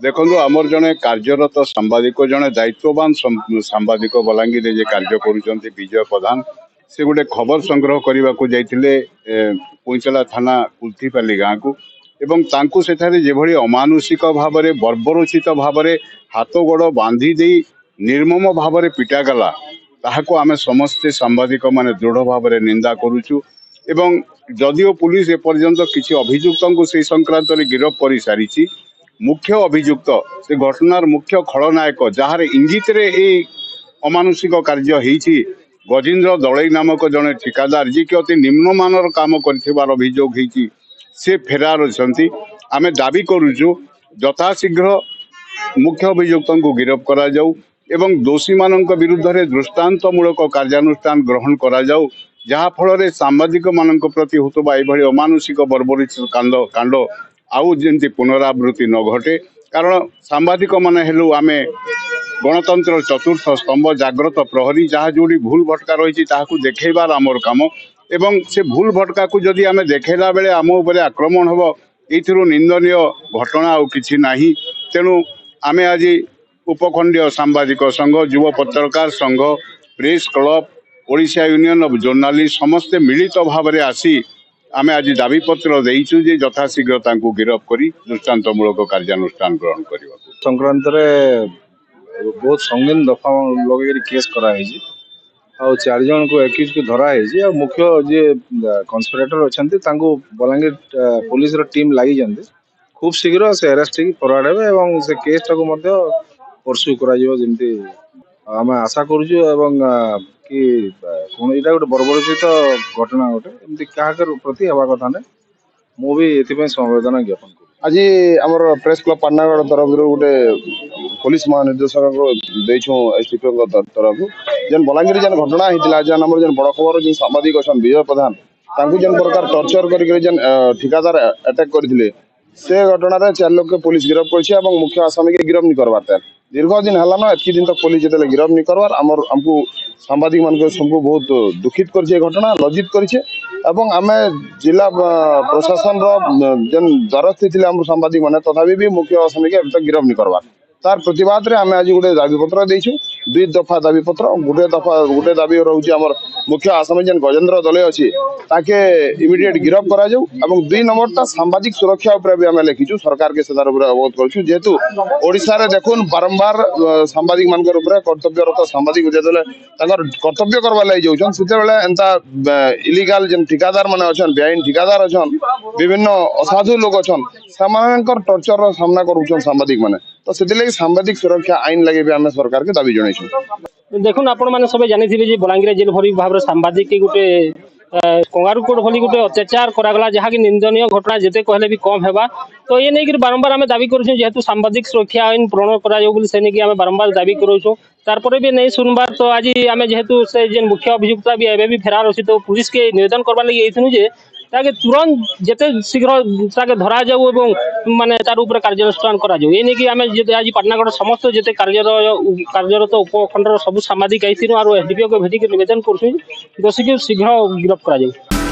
देखो आमर जड़े कार्यरत सांबादिक जड़े दायित्ववान सांबादिक बलांगीर जे कार्य करुँच विजय प्रधान से गोटे खबर संग्रह करने को जाते पुईचला थाना कुल्थीपाली गाँव को एवं तांकु सेठारे जेभली अमानुषिक भाव में बर्बरोचित भाव में हाथ गोड़ बांधी दे निर्मम भाव में पिटागला ताहाको आमे समस्ते सांबादिक माने दृढ़ भाव में निंदा करुचु एवं जदिओ पुलिस एपर्यंत किसी अभियुक्त को से संक्रांत गिरफ कर सारी मुख्य अभियुक्त से घटनार मुख्य खलनायक जार इंगित रे अमानुषिक कार्य होईछि गजेंद्र दलई नामक जड़े ठिकादार जी कि अति निम्नमानर काम कर अभियोग होईछि से फेरार अछंती आमे दाबी करुचु यथाशीघ्र मुख्य अभियुक्त को गिरफ करा जाऊ एवं दोषी मानक विरुद्ध रे दृष्टांतमूलक कार्यानुष्ठान ग्रहण करा जाऊ जहा फल सांबादिक मानक प्रति होतबा एभली अमानुषिक बर्बरित कांड आउ जमती पुनरावृत्ति न घटे कारण सांबादिक माने हेलु आमे गणतंत्र चतुर्थ स्तंभ जाग्रत प्रहरी जहाँ जोड़ी भूल भटका रही देखैबार आमर काम एवं से भूल भटका को जदि आमे देखैला बेले आम उपरे आक्रमण हम एथिरु निंदनीय घटना आउ किछि नाही तेणु आमे आज उपखंडीय सांबादिक संघ युव पत्रकार संघ press club Odisha union of journalist समस्ते मिलित भाव में आसी आमे आज दाबीपत्र देइछु जे यथाशीघ्र तांको गिरफ करी दृष्टांतमूलक कार्यानुष्ठान ग्रहण करबा संक्रांत रे बहुत संगीन दफा लगे केस कराई आ 4 जन को एक्यूज को धरा है मुख्य जे कन्स्पिरेटर अच्छे बलांगीर पुलिस टीम लगी जाते खूब शीघ्र से अरेस्ट फरवर्ड हे और से केस टाक परस्यू करमती आम आशा करुँ कि यहाँ गोटे बर्बरचित घटना गोटे एमती क्या प्रति हवा कथा ना मुझे समवेदना ज्ञापन कर आज आमर प्रेस क्लब पाटनागढ़ तरफ गोटे पुलिस महानिर्देशक देछो एसडीपी तरफ जेन बलांगीर जेन घटना होता जेन आम जेन बड़ खबर जो सांबादिक अच्छा विजय प्रधान जेन प्रकार टर्चर कर ठिकादार अटैक करते से घटना 4 लोग के पुलिस गिरफ कर मुख्य आसामी के गिरफ नहीं करवार दीर्घ दिन है ना एत दिन तक पुलिस जो गिरफ नहीं करवार आमको सांबादिक मान सबको बहुत दुखित कर घटना लज्जित करे आम जिला प्रशासन जेन द्वारस्थी थे आम सांबादिक मैंने तथापि भी मुख्य आसामी के अभी तक गिरफ नहीं करवार तार प्रतिवाद रे आम आज गोटे दाबीपत्र देछू 2 दफा दाबीपत्र गोटे दाबी रोचे आम मुख्य आसामी जेन गजेंद्र दले अच्छी ताके इमिडिएट गिरफ करा जाऊ एवं 2 नंबरटा सांबादिक सुरक्षा उपर भी आम लिखिचु सरकार के सदार अवगत करूँ जेहेतु ओडिशा रे देखुन बारंबार सांबादिक मानकर उपर कर्तव्यरत सांबादिक जेतले कर्तव्य करवा लगी जाऊछन सेते बेले एंता इलीगल जेन ठिकादार माने अछन बेआईन ठिकादार अछन विभिन्न असाधु लोग अछन सामान्यकर टर्चर सामना करूछन सांबादिक माने तो से सांबादिक सुरक्षा आईन लगे भी आम सरकार के दाबी जन देखुन आपण मैंने सब जानी बलांगीर जेल भरी भाव सांबादिक के गोटे कंगारुकोट भली गोटे अत्याचार करागला जहाँकि निंदनीय घटना जिते कहले भी कम हेबा तो ये नहीं कि बारंबार आम दाबी करूँ जेहेतु सांबादिक सुरक्षा आईन प्रणयन करा आम बारंबार दाबी करूँ तारपर भी नहीं सुनबार तो आज आम जेहेतु से जेन मुख्य अभियुक्ता भी एवं भी फेरार अच्छी तो पुलिस के निवेदन करवार लगे जे ताके तुरंत जिते शीघ्र ताके धरा जाऊ एवं माने तार ऊपर कार्यानुष्ठान करा जाऊ ये नहीं कि आम आज पाटनागढ़ समस्त जिते कार्यरत उपखंडर सब सांबादिक आई और एसडीपीओ को भेटिक निवेदन कर दोषी को शीघ्र गिरफ्त करा जाऊ।